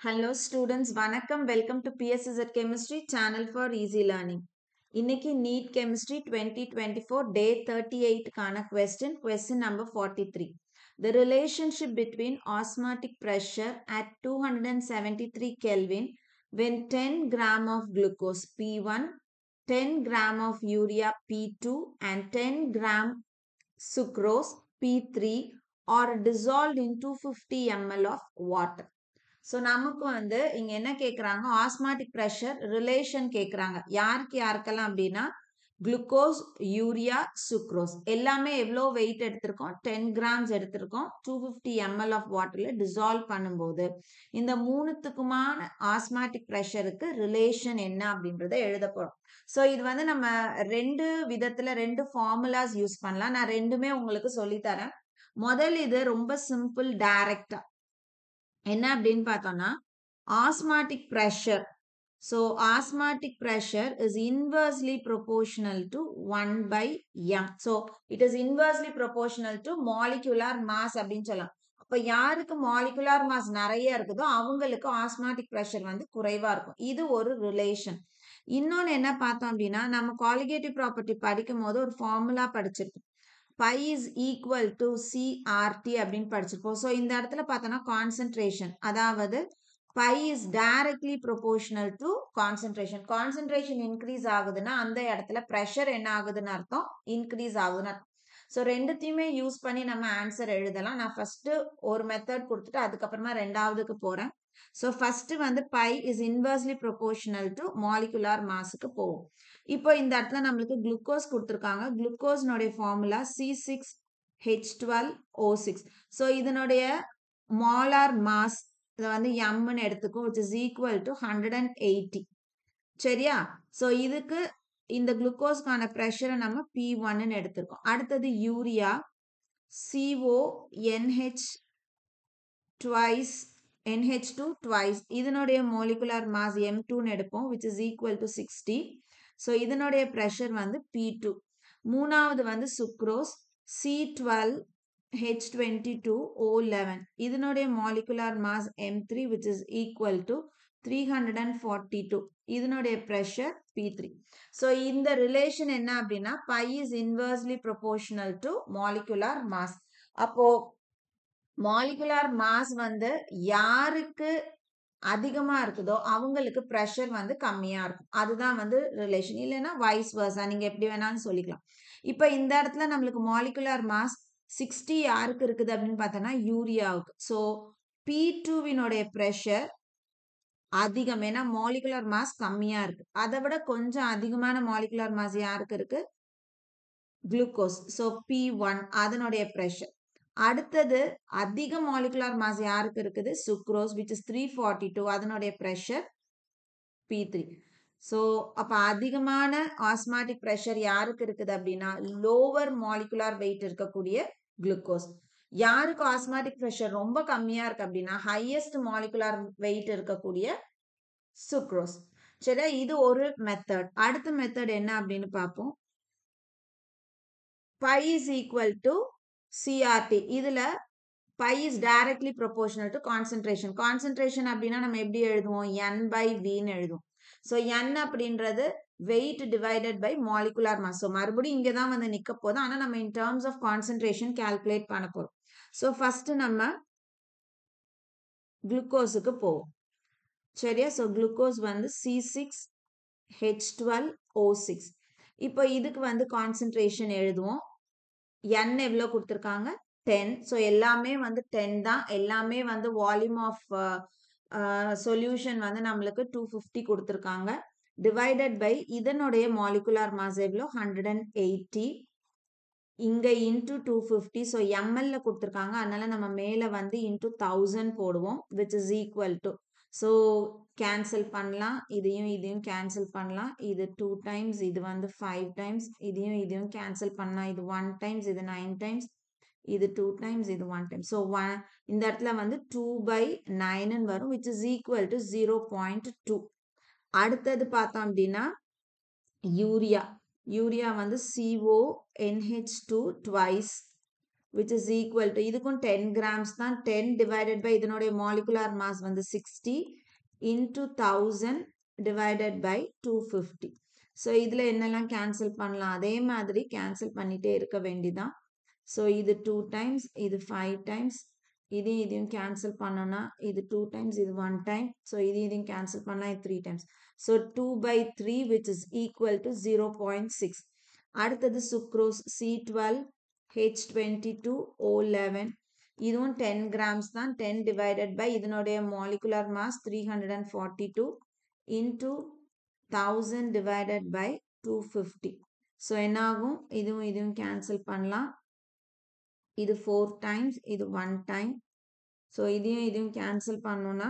Hello students, வணக்கம். Welcome to PSZ Chemistry Channel for Easy Learning. இன்னைக்கு NEET Chemistry 2024 Day 38 கான question number 43. The relationship between osmotic pressure at 273 Kelvin when 10 gram of glucose P1, 10 gram of urea P2 and 10 gram sucrose P3 are dissolved in 250 ml of water. So நமக்கு வந்து இங்க என்ன கேட்குறாங்க, osmotic pressure relation கேட்குறாங்க. யாருக்கு யாருக்கெல்லாம் அப்படின்னா glucose, urea, sucrose எல்லாமே எவ்வளோ வெயிட் எடுத்திருக்கோம், 10 கிராம்ஸ் எடுத்திருக்கோம். 250 ml ஆஃப் வாட்டரில் டிசால்வ் பண்ணும்போது இந்த மூணுத்துக்குமான ஆஸ்மாட்டிக் ப்ரெஷருக்கு ரிலேஷன் என்ன அப்படின்றத எழுத போகிறோம். ஸோ இது வந்து நம்ம ரெண்டு விதத்தில் ரெண்டு ஃபார்முலாஸ் யூஸ் பண்ணலாம். நான் ரெண்டுமே உங்களுக்கு சொல்லித்தரேன். முதல் இது ரொம்ப சிம்பிள், டைரக்டா என்ன அப்படின்னு பார்த்தோம்னா osmotic pressure. So osmotic pressure is inversely proportional to 1 by m. So it is inversely proportional to molecular mass அப்படின்னு சொல்லலாம். அப்போ யாருக்கு மாலிகுலார் மாஸ் நிறைய இருக்குதோ அவங்களுக்கு ஆஸ்மாட்டிக் ப்ரெஷர் வந்து குறைவா இருக்கும். இது ஒரு ரிலேஷன். இன்னொன்று என்ன பார்த்தோம் அப்படின்னா, நம்ம காலிகேட்டிவ் ப்ராப்பர்ட்டி படிக்கும் போது ஒரு ஃபார்முலா படிச்சிருக்கோம். pi is equal to CRT அப்படின்னு படிச்சிருப்போம். ஸோ இந்த இடத்துல பார்த்தோன்னா கான்சன்ட்ரேஷன், அதாவது pi is directly proportional to concentration. Concentration increase ஆகுதுன்னா அந்த இடத்துல ப்ரெஷர் என்ன ஆகுதுன்னு அர்த்தம், இன்க்ரீஸ் ஆகுதுன்னு அர்த்தம். ஸோ ரெண்டுத்தையுமே யூஸ் பண்ணி நம்ம ஆன்சர் எழுதலாம். நான் ஃபர்ஸ்ட் ஒரு மெத்தட் கொடுத்துட்டு அதுக்கப்புறமா ரெண்டாவதுக்கு போறேன். ஸோ ஃபர்ஸ்ட் வந்து pi is inversely proportional to molecular massக்கு போகும். இப்போ இந்த இடத்துல நம்மளுக்கு குளுக்கோஸ் கொடுத்துருக்காங்க. குளுக்கோஸ்னுடைய ஃபார்முலா C6H12O6. ஸோ இதனுடைய மாலார் மாஸ் இதை வந்து எம்னு எடுத்துக்கும், which is equal to 180. சரியா? ஸோ இதுக்கு இந்த குளுக்கோஸ்க்கான ப்ரெஷரை நம்ம P1ன்னு எடுத்திருக்கோம். அடுத்தது urea CONH twice NH2 twice. இதனுடைய molecular mass M2ன்னு எடுப்போம், which is equal to 60. So இதனுடைய ப்ரெஷர் வந்து P2. மூணாவது வந்து சுக்ரோஸ் C12H22O11. இதனுடைய molecular mass M3, which is equal to 342. இதனுடைய ப்ரெஷர் P3. ஸோ இந்த ரிலேஷன் என்ன அப்படின்னா pi is inversely proportional to molecular mass. அப்போ மாலிகுலார் மாஸ் வந்து யாருக்கு அதிகமா இருக்குதோ அவங்களுக்கு ப்ரெஷர் வந்து கம்மியா இருக்கும். அதுதான் வந்து ரிலேஷன். இல்லைன்னா வைஸ் வர்சா, நீங்க எப்படி வேணாலும் சொல்லிக்கலாம். இப்ப இந்த இடத்துல நம்மளுக்கு மாலிகுலார் மாஸ் 60 யாருக்கு இருக்குது அப்படின்னு பார்த்தோம்னா யூரியாவுக்கு. ஸோ P2வினுடைய ப்ரெஷர் அதிகம், ஏன்னா மாலிகுலார் மாஸ் கம்மியா இருக்கு. அதை விட கொஞ்சம் அதிகமான மாலிகுலார் மாஸ் யாருக்கு இருக்கு, குளுக்கோஸ். ஸோ P1 அதனுடைய ப்ரெஷர். அடுத்தது அதிக மாலிகுலார் மாஸ் யாருக்கு இருக்குது, சுக்ரோஸ், which is 342. அதனுடைய ப்ரெஷர் P3. ஸோ அப்போ அதிகமான ஆஸ்மாட்டிக் ப்ரெஷர் யாருக்கு இருக்குது அப்படின்னா லோவர் மாலிகுலார் வெயிட் இருக்கக்கூடிய குளுக்கோஸ். யாருக்கு ஆஸ்மாட்டிக் ப்ரெஷர் ரொம்ப கம்மியா இருக்கு அப்படின்னா ஹையஸ்ட் மாலிகுலார் வெயிட் இருக்கக்கூடிய சுக்ரோஸ். சரியா? இது ஒரு மெத்தட். அடுத்த மெத்தட் என்ன அப்படின்னு பார்ப்போம். pi is equal to CRT. இதுல pi is directly proportional to concentration. Concentration அப்படின்னா நம்ம எப்படி எழுதுவோம், N by V ன்னு எழுதுவோம். ஸோ N அப்படின்றது weight divided by molecular mass. So மறுபடியும் இங்கே தான் வந்து நிற்க போகுது, ஆனால் நம்ம in terms of concentration calculate பண்ண போகிறோம். ஸோ ஃபர்ஸ்ட் நம்ம குளுக்கோஸுக்கு போவோம். சரியா? ஸோ குளுக்கோஸ் வந்து C6H12O6. இப்போ இதுக்கு வந்து கான்சன்ட்ரேஷன் எழுதுவோம். N எவ்வளோ கொடுத்துருக்காங்க, 10. ஸோ எல்லாமே வந்து 10 தான். எல்லாமே வந்து வால்யூம் ஆஃப் சொல்யூஷன் வந்து நம்மளுக்கு 250 கொடுத்துருக்காங்க. டிவைடட் பை இதனுடைய மாலிகுலார் மாஸ் எவ்வளோ, 180. இங்க இன்டூ 250. ஸோ எம்எல்ல கொடுத்துருக்காங்க, அதனால நம்ம மேலே வந்து இன்டூ 1000 போடுவோம், which is equal to. So cancel பண்ணலாம், இதையும் கேன்சல் பண்ணலாம். இது 2 டைம்ஸ், இது வந்து 5 டைம்ஸ். இதையும் கேன்சல் பண்ணலாம். இது 1 டைம்ஸ், இது 9 டைம்ஸ், இது 2 டைம்ஸ், இது 1 டைம். ஸோ இந்த இடத்துல வந்து 2 by 9 வரும், விச் இஸ் ஈக்குவல் டு 0.2. அடுத்தது பார்த்தோம் அப்படின்னா யூரியா. யூரியா வந்து CONH2 twice which is equal to இதுக்கும் 10 grams தான் 10 divided by இதனுடைய molecular mass வந்து 60 into 1000 divided by 250. ஸோ இதில் என்னெல்லாம் கேன்சல் பண்ணலாம் அதே மாதிரி கேன்சல் பண்ணிட்டே இருக்க வேண்டிதான். ஸோ இது 2 times இது 5 times இதையும் கேன்சல் பண்ணோன்னா இது 2 times இது 1 time. ஸோ இதையும் கேன்சல் பண்ணலாம் இது 3 times. So 2/3 which is equal to 0.6. அடுத்தது சுக்ரோஸ் C12 H22 O11 இதுவும் 10 grams தான் 10 divided by இதனுடைய molecular mass 342 into 1000 divided by 250. So என்னாகும் இதுவும் கேன்சல் பண்ணலாம் இது 4 times இது 1 time. ஸோ இதையும் கேன்சல் பண்ணோன்னா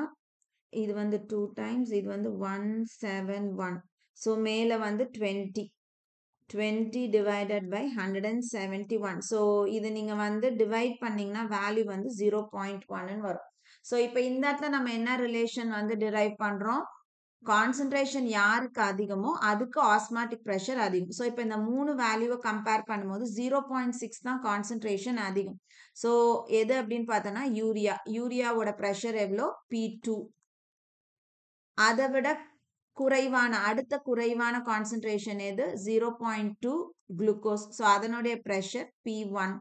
இது வந்து 2 times இது வந்து 171. ஸோ மேலே வந்து 20 divided by 171. ஸோ இது நீங்கள் வந்து டிவைட் பண்ணிங்கன்னா வேல்யூ வந்து 0.1 வரும். ஸோ இப்போ இந்த இடத்துல நம்ம என்ன ரிலேஷன் வந்து டிரைவ் பண்ணுறோம் கான்சன்ட்ரேஷன் யாருக்கு அதிகமோ அதுக்கு ஆஸ்மாட்டிக் ப்ரெஷர் அதிகம். ஸோ இப்போ இந்த 3 வேல்யூவை கம்பேர் பண்ணும்போது 0.6 தான் கான்சன்ட்ரேஷன் அதிகம். ஸோ எது அப்படின்னு பார்த்தோன்னா யூரியாவோட ப்ரெஷர் எவ்வளோ P2. அதை விட அடுத்த குறைவான கான்சன்ட்ரேஷன் எது 0.2 குளுக்கோஸ். ஸோ அதனுடைய ப்ரெஷர் P1.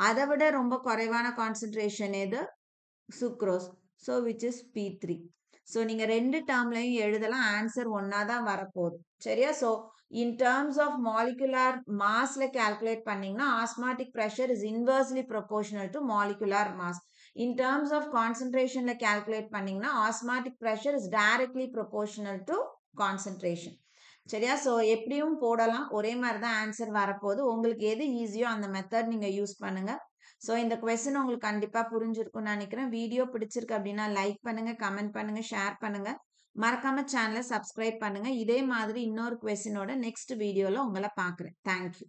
அதை விட ரொம்ப குறைவான கான்சன்ட்ரேஷன் எது sucrose. So which is P3. So நீங்கள் 2 டேர்ம்லையும் எழுதலாம் ஆன்சர் ஒன்றா தான் வரப்போகுது சரியா. So in terms of molecular மாஸில் கேல்குலேட் பண்ணிங்கன்னா osmotic pressure is inversely proportional to molecular mass. In terms of கான்சன்ட்ரேஷனில் கேல்குலேட் பண்ணிங்கன்னா osmotic pressure is directly proportional to concentration சரியா. ஸோ எப்படியும் போடலாம் ஒரே மாதிரி தான் ஆன்சர் வரப்போகுது. உங்களுக்கு எது ஈஸியோ அந்த மெத்தட் நீங்கள் யூஸ் பண்ணுங்கள். ஸோ இந்த கொஸ்டின் உங்களுக்கு கண்டிப்பாக புரிஞ்சிருக்கும்னு நினைக்கிறேன். வீடியோ பிடிச்சிருக்கு அப்படின்னா லைக் பண்ணுங்கள், கமெண்ட் பண்ணுங்கள், ஷேர் பண்ணுங்கள். மறக்காம சேனலை சப்ஸ்கிரைப் பண்ணுங்கள். இதே மாதிரி இன்னொரு கொஸ்டினோட நெக்ஸ்ட் வீடியோவில் உங்களை பார்க்குறேன். தேங்க்யூ.